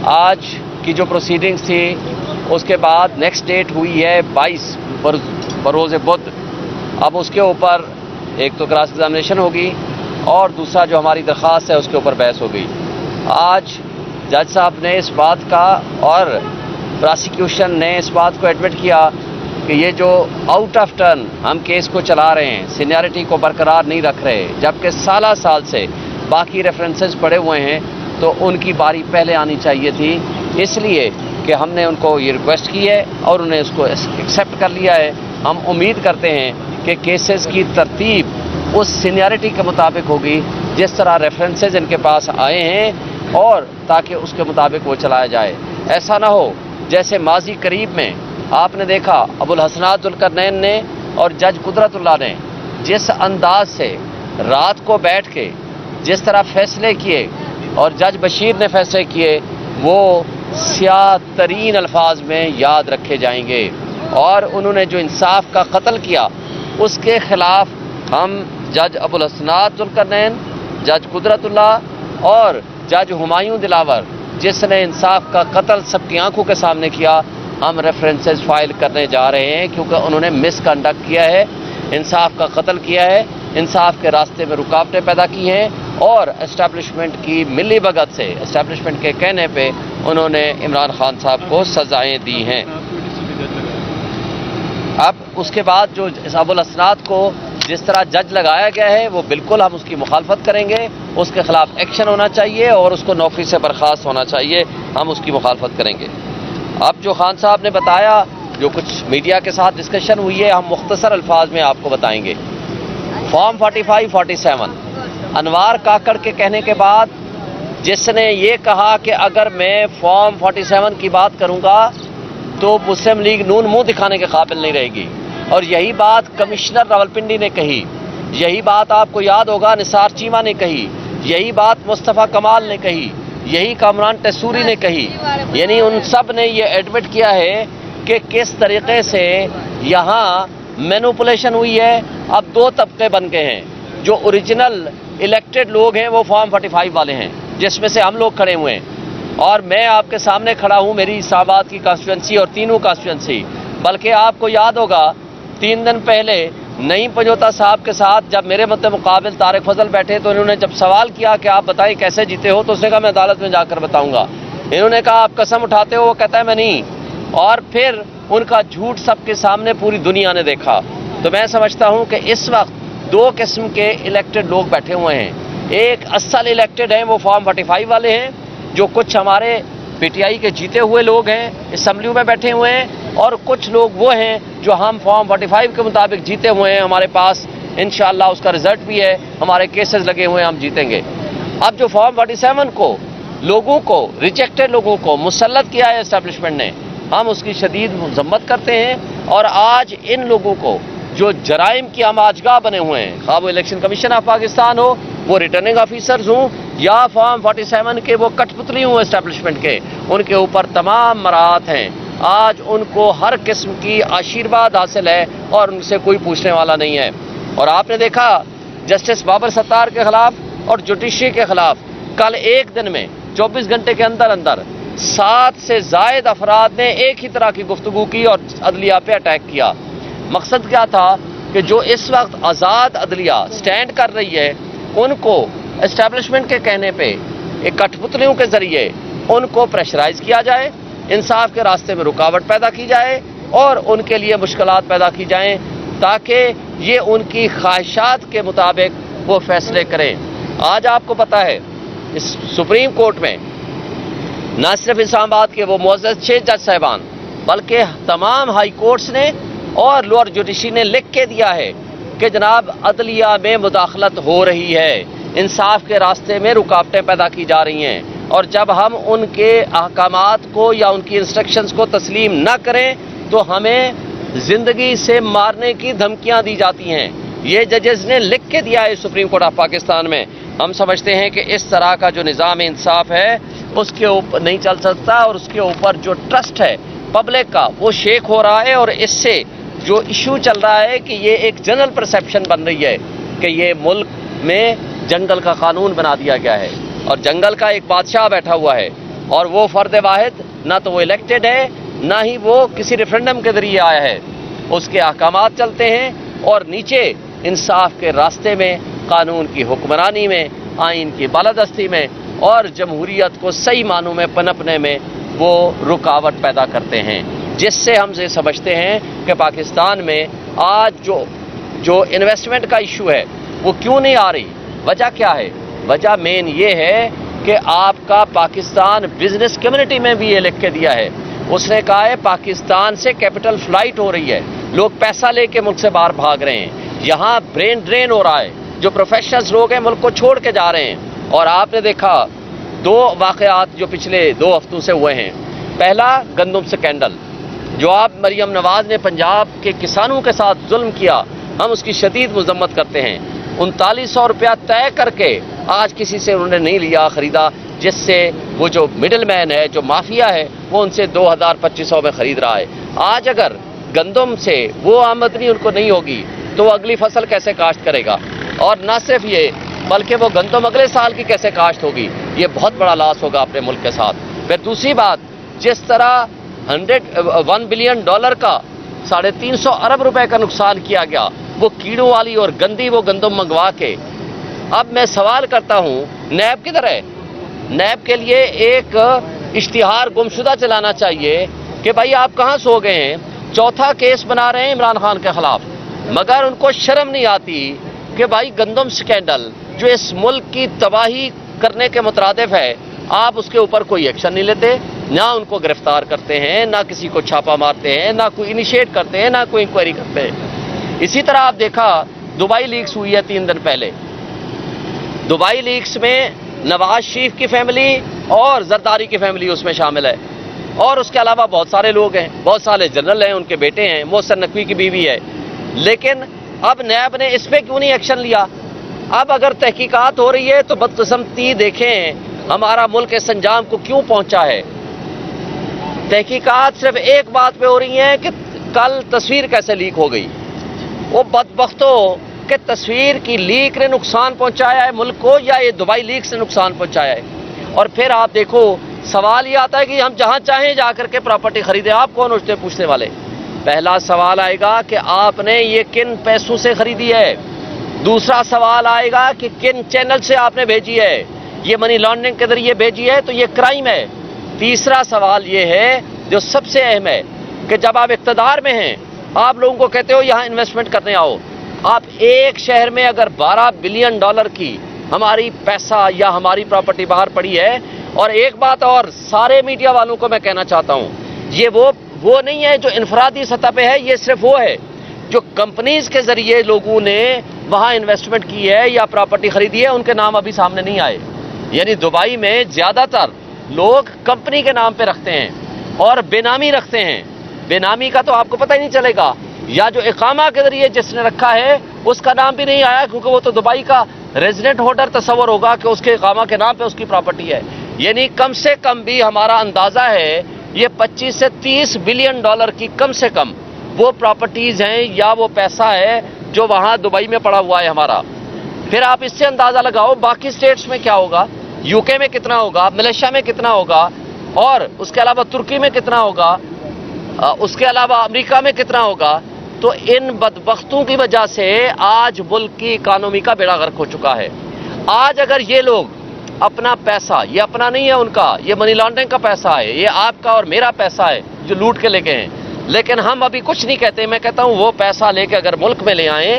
आज की जो प्रोसीडिंग्स थी उसके बाद नेक्स्ट डेट हुई है 22 बरोज़ बुध। अब उसके ऊपर एक तो क्रॉस एग्जामिनेशन होगी और दूसरा जो हमारी दरख्वास्त है उसके ऊपर बहस होगी। आज जज साहब ने इस बात का और प्रोसिक्यूशन ने इस बात को एडमिट किया कि ये जो आउट ऑफ टर्न हम केस को चला रहे हैं, सीनियरिटी को बरकरार नहीं रख रहे, जबकि साल से बाकी रेफरेंसेस पड़े हुए हैं, तो उनकी बारी पहले आनी चाहिए थी। इसलिए कि हमने उनको ये रिक्वेस्ट की है और उन्हें उसको एक्सेप्ट कर लिया है। हम उम्मीद करते हैं कि केसेस की तरतीब उस सीनियरिटी के मुताबिक होगी जिस तरह रेफरेंसेस इनके पास आए हैं, और ताकि उसके मुताबिक वो चलाया जाए। ऐसा ना हो जैसे माजी करीब में आपने देखा अबुल हसनात ज़ुल्करनैन ने और जज कुदरतुल्लाह ने जिस अंदाज से रात को बैठ के जिस तरह फैसले किए और जज बशीर ने फैसले किए, वो स्याह तरीन अल्फाज में याद रखे जाएंगे। और उन्होंने जो इंसाफ का कत्ल किया उसके ख़िलाफ़ हम जज अबुल हसनात ज़ुल्करनैन, जज कुदरतुल्लाह और जज हुमायूं दिलावर, जिसने इंसाफ का कत्ल सबकी आंखों के सामने किया, हम रेफरेंसेस फाइल करने जा रहे हैं, क्योंकि उन्होंने मिसकंडक्ट किया है, इंसाफ का कत्ल किया है, इंसाफ के रास्ते में रुकावटें पैदा की हैं और एस्टैब्लिशमेंट की मिली भगत से, एस्टैब्लिशमेंट के कहने पे उन्होंने इमरान खान साहब को सजाएं दी हैं। अब उसके बाद जो अबुल हसनात को जिस तरह जज लगाया गया है, वो बिल्कुल हम उसकी मुखालफत करेंगे, उसके खिलाफ एक्शन होना चाहिए और उसको नौकरी से बर्खास्त होना चाहिए, हम उसकी मुखालफत करेंगे। अब जो खान साहब ने बताया, जो कुछ मीडिया के साथ डिस्कशन हुई है, हम मुख्तसर अल्फाज में आपको बताएंगे। फॉर्म 45-47 अनवार काकड़ के कहने के बाद जिसने ये कहा कि अगर मैं फॉर्म 47 की बात करूंगा तो मुस्लिम लीग नून मुंह दिखाने के काबिल नहीं रहेगी, और यही बात कमिश्नर रावलपिंडी ने कही, यही बात आपको याद होगा निसार चीमा ने कही, यही बात मुस्तफ़ा कमाल ने कही, यही कामरान टेसूरी ने कही। यानी उन सब ने ये एडमिट किया है कि किस तरीके से यहाँ मैनिपुलेशन हुई है। अब दो तबके बन गए हैं, जो ओरिजिनल इलेक्टेड लोग हैं वो फॉर्म 45 वाले हैं, जिसमें से हम लोग खड़े हुए हैं, और मैं आपके सामने खड़ा हूँ, मेरी इस्लामाबाद की कॉन्स्टिट्यूंसी और तीनों कॉन्स्टिट्यूंसी। बल्कि आपको याद होगा 3 दिन पहले नईम पंजोता साहब के साथ जब मेरे मुकाबिल तारिक फजल बैठे, तो इन्होंने जब सवाल किया कि आप बताएं कैसे जीते हो, तो उसने कहा मैं अदालत में जाकर बताऊंगा। इन्होंने कहा आप कसम उठाते हो, वो कहता है मैं नहीं, और फिर उनका झूठ सबके सामने पूरी दुनिया ने देखा। तो मैं समझता हूं कि इस वक्त दो किस्म के इलेक्टेड लोग बैठे हुए हैं। एक असल इलेक्टेड हैं, वो फॉर्म 45 वाले हैं, जो कुछ हमारे पीटीआई के जीते हुए लोग हैं, असेंबली में बैठे हुए हैं, और कुछ लोग वो हैं जो हम फॉर्म 45 के मुताबिक जीते हुए हैं, हमारे पास इंशाअल्लाह उसका रिजल्ट भी है, हमारे केसेस लगे हुए हैं, हम जीतेंगे। अब जो फॉर्म 47 को लोगों को, रिजेक्टेड लोगों को मुसल्लत किया है एस्टैब्लिशमेंट ने, हम उसकी शदीद मजम्मत करते हैं। और आज इन लोगों को जो जराइम की आमाजगाह बने हुए हैं, खा वो इलेक्शन कमीशन ऑफ पाकिस्तान हो, वो रिटर्निंग ऑफिसर्स हों, या फॉर्म 47 के वो कठपुतली हों एस्टैब्लिशमेंट के, उनके ऊपर तमाम मराहत हैं। आज उनको हर किस्म की आशीर्वाद हासिल है और उनसे कोई पूछने वाला नहीं है। और आपने देखा जस्टिस बाबर सत्तार के खिलाफ और जुडिशरी के खिलाफ कल एक दिन में 24 घंटे के अंदर अंदर 7 से ज़ायद अफराद ने एक ही तरह की गुफ्तगू की और अदलिया पे अटैक किया। मकसद क्या था कि जो इस वक्त आज़ाद अदलिया स्टैंड कर रही है, उनको एस्टैब्लिशमेंट के कहने पे एक कठपुतलियों के ज़रिए उनको प्रेशराइज किया जाए, इंसाफ के रास्ते में रुकावट पैदा की जाए और उनके लिए मुश्किलात पैदा की जाएं, ताकि ये उनकी ख्वाहिशात के मुताबिक वो फैसले करें। आज आपको पता है इस सुप्रीम कोर्ट में न सिर्फ इस्लामाबाद के वो मुअज़्ज़ज़ 6 जज साहिबान, बल्कि तमाम हाई कोर्ट्स ने और लोअर जुडिशरी ने लिख के दिया है कि जनाब अदलिया में मुदाखलत हो रही है, इंसाफ के रास्ते में रुकावटें पैदा की जा रही हैं, और जब हम उनके अहकामात को या उनकी इंस्ट्रक्शंस को तस्लीम न करें तो हमें ज़िंदगी से मारने की धमकियां दी जाती हैं। ये जजेस ने लिख के दिया है सुप्रीम कोर्ट ऑफ पाकिस्तान में। हम समझते हैं कि इस तरह का जो निज़ाम इंसाफ है उसके ऊपर नहीं चल सकता, और उसके ऊपर जो ट्रस्ट है पब्लिक का वो शेक हो रहा है। और इससे जो इशू चल रहा है कि ये एक जनरल परसेप्शन बन रही है कि ये मुल्क में जंगल का कानून बना दिया गया है और जंगल का एक बादशाह बैठा हुआ है और वो फ़र्द वाहिद ना तो वो इलेक्टेड है, ना ही वो किसी रेफरेंडम के ज़रिए आया है। उसके अहकामात चलते हैं और नीचे इंसाफ के रास्ते में, कानून की हुक्मरानी में, आइन की बालादस्ती में और जमहूरियत को सही मानों में पनपने में वो रुकावट पैदा करते हैं, जिससे हम ये समझते हैं कि पाकिस्तान में आज जो इन्वेस्टमेंट का इशू है वो क्यों नहीं आ रही। वजह क्या है? वजह मेन ये है कि आपका पाकिस्तान बिजनेस कम्युनिटी में भी ये लिख के दिया है, उसने कहा है पाकिस्तान से कैपिटल फ्लाइट हो रही है, लोग पैसा लेके मुल्क से बाहर भाग रहे हैं, यहाँ ब्रेन ड्रेन हो रहा है, जो प्रोफेशनल्स लोग हैं मुल्क को छोड़ के जा रहे हैं। और आपने देखा 2 वाक़यात जो पिछले 2 हफ्तों से हुए हैं। पहला गंदम स्कैंडल, जो आप मरियम नवाज़ ने पंजाब के किसानों के साथ जुल्म किया, हम उसकी शदीद मजम्मत करते हैं। 3900 रुपया तय करके आज किसी से उन्होंने नहीं लिया, ख़रीदा, जिससे वो जो मिडल मैन है, जो माफिया है, वो उनसे 2000-2500 में ख़रीद रहा है। आज अगर गंदम से वो आमदनी उनको नहीं होगी तो अगली फसल कैसे काश्त करेगा? और न सिर्फ ये, बल्कि वो गंदम अगले साल की कैसे काश्त होगी? ये बहुत बड़ा लॉस होगा अपने मुल्क के साथ। फिर दूसरी बात, जिस तरह $1 बिलियन का 350 अरब रुपए का नुकसान किया गया, वो कीड़ों वाली और गंदी वो गंदम मंगवा के। अब मैं सवाल करता हूँ, नैब किधर है? नैब के लिए एक इश्तिहार गुमशुदा चलाना चाहिए कि भाई आप कहाँ सो गए हैं। चौथा केस बना रहे हैं इमरान खान के खिलाफ, मगर उनको शर्म नहीं आती कि भाई गंदम स्कैंडल जो इस मुल्क की तबाही करने के मुतरादिफ है, आप उसके ऊपर कोई एक्शन नहीं लेते, ना उनको गिरफ्तार करते हैं, ना किसी को छापा मारते हैं, ना कोई इनिशिएट करते हैं, ना कोई इंक्वायरी करते हैं। इसी तरह आप देखा दुबई लीक्स हुई है 3 दिन पहले। दुबई लीक्स में नवाज शरीफ की फैमिली और जरदारी की फैमिली उसमें शामिल है, और उसके अलावा बहुत सारे लोग हैं, बहुत सारे जनरल हैं, उनके बेटे हैं, मोहसिन नकवी की बीवी है। लेकिन अब नैब ने इस पर क्यों नहीं एक्शन लिया? अब अगर तहकीकात हो रही है तो बदकिस्मती देखें हमारा मुल्क इस अंजाम को क्यों पहुंचा है। तहकीकात सिर्फ एक बात पे हो रही है कि कल तस्वीर कैसे लीक हो गई। वो बदबख्तों के तस्वीर की लीक ने नुकसान पहुंचाया है मुल्क को, या ये दुबई लीक से नुकसान पहुंचाया है? और फिर आप देखो, सवाल ये आता है कि हम जहां चाहें जाकर के प्रॉपर्टी खरीदें। आप कौन उठते पूछने वाले? पहला सवाल आएगा कि आपने ये किन पैसों से खरीदी है। दूसरा सवाल आएगा कि किन चैनल से आपने भेजी है। ये मनी लॉन्ड्रिंग के जरिए भेजी है तो ये क्राइम है। तीसरा सवाल ये है जो सबसे अहम है कि जब आप इक़्तिदार में हैं, आप लोगों को कहते हो यहाँ इन्वेस्टमेंट करने आओ। आप एक शहर में अगर $12 बिलियन की हमारी पैसा या हमारी प्रॉपर्टी बाहर पड़ी है। और एक बात और सारे मीडिया वालों को मैं कहना चाहता हूँ, ये वो नहीं है जो इनफरादी सतह पे है, ये सिर्फ वो है जो कंपनीज के जरिए लोगों ने वहाँ इन्वेस्टमेंट की है या प्रॉपर्टी खरीदी है, उनके नाम अभी सामने नहीं आए। यानी दुबई में ज़्यादातर लोग कंपनी के नाम पे रखते हैं और बेनामी रखते हैं। बेनामी का तो आपको पता ही नहीं चलेगा, या जो इकामा के जरिए जिसने रखा है उसका नाम भी नहीं आया, क्योंकि वो तो दुबई का रेजिडेंट होल्डर तस्वर होगा कि उसके इकामा के नाम पे उसकी प्रॉपर्टी है। यानी कम से कम भी हमारा अंदाज़ा है ये 25 से 30 बिलियन डॉलर की कम से कम वो प्रॉपर्टीज़ हैं या वो पैसा है जो वहाँ दुबई में पड़ा हुआ है हमारा। फिर आप इससे अंदाज़ा लगाओ बाकी स्टेट्स में क्या होगा, यूके में कितना होगा, मलेशिया में कितना होगा, और उसके अलावा तुर्की में कितना होगा, उसके अलावा अमेरिका में कितना होगा। तो इन बदबख्तों की वजह से आज मुल्क की इकानमी का बेड़ा गर्क हो चुका है। आज अगर ये लोग अपना पैसा, ये अपना नहीं है उनका, ये मनी लॉन्ड्रिंग का पैसा है, ये आपका और मेरा पैसा है जो लूट के ले गए हैं, लेकिन हम अभी कुछ नहीं कहते। मैं कहता हूँ वो पैसा लेके अगर मुल्क में ले आए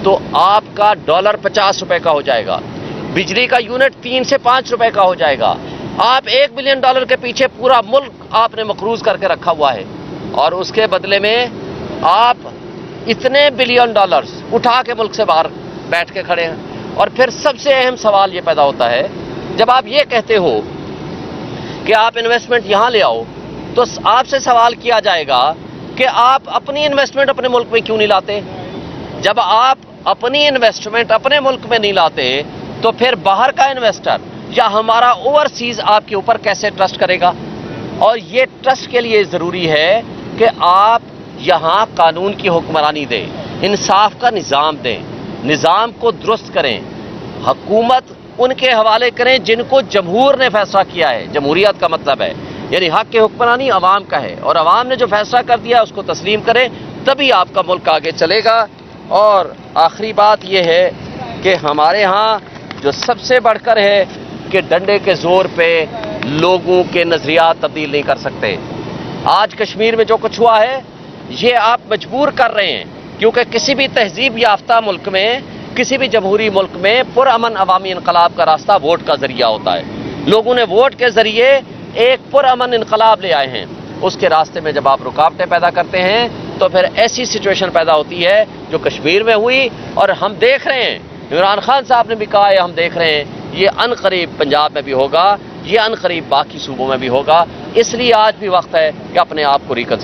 तो आपका डॉलर 50 रुपए का हो जाएगा, बिजली का यूनिट 3 से 5 रुपए का हो जाएगा। आप $1 बिलियन के पीछे पूरा मुल्क आपने मकरूज करके रखा हुआ है, और उसके बदले में आप इतने $बिलियन उठा के मुल्क से बाहर बैठ के खड़े हैं। और फिर सबसे अहम सवाल ये पैदा होता है, जब आप ये कहते हो कि आप इन्वेस्टमेंट यहाँ ले आओ, तो आपसे सवाल किया जाएगा कि आप अपनी इन्वेस्टमेंट अपने मुल्क में क्यों नहीं लाते। जब आप अपनी इन्वेस्टमेंट अपने मुल्क में नहीं लाते तो फिर बाहर का इन्वेस्टर या हमारा ओवरसीज आपके ऊपर कैसे ट्रस्ट करेगा। और ये ट्रस्ट के लिए ज़रूरी है कि आप यहाँ कानून की हुक्मरानी दें, इंसाफ का निज़ाम दें, निज़ाम को दुरुस्त करें, हुकूमत उनके हवाले करें जिनको जमहूर ने फैसला किया है। जमहूरियत का मतलब है यानी हक के हुक्मरानी अवाम का है, और अवाम ने जो फैसला कर दिया उसको तस्लीम करें, तभी आपका मुल्क आगे चलेगा। और आखिरी बात यह है कि हमारे यहाँ जो सबसे बढ़कर है कि डंडे के जोर पे लोगों के नजरियात तब्दील नहीं कर सकते। आज कश्मीर में जो कुछ हुआ है ये आप मजबूर कर रहे हैं, क्योंकि किसी भी तहजीब याफ्ता मुल्क में, किसी भी जमहूरी मुल्क में पुरअमन अवामी इनकलाब का रास्ता वोट का जरिया होता है। लोगों ने वोट के जरिए एक पुरअमन इनकलाब ले आए हैं, उसके रास्ते में जब आप रुकावटें पैदा करते हैं तो फिर ऐसी सिचुएशन पैदा होती है जो कश्मीर में हुई। और हम देख रहे हैं, इमरान खान साहब ने भी कहा है, हम देख रहे हैं ये अनकरीब पंजाब में भी होगा, ये अनकरीब बाकी सूबों में भी होगा। इसलिए आज भी वक्त है कि अपने आप को रिकंसिडर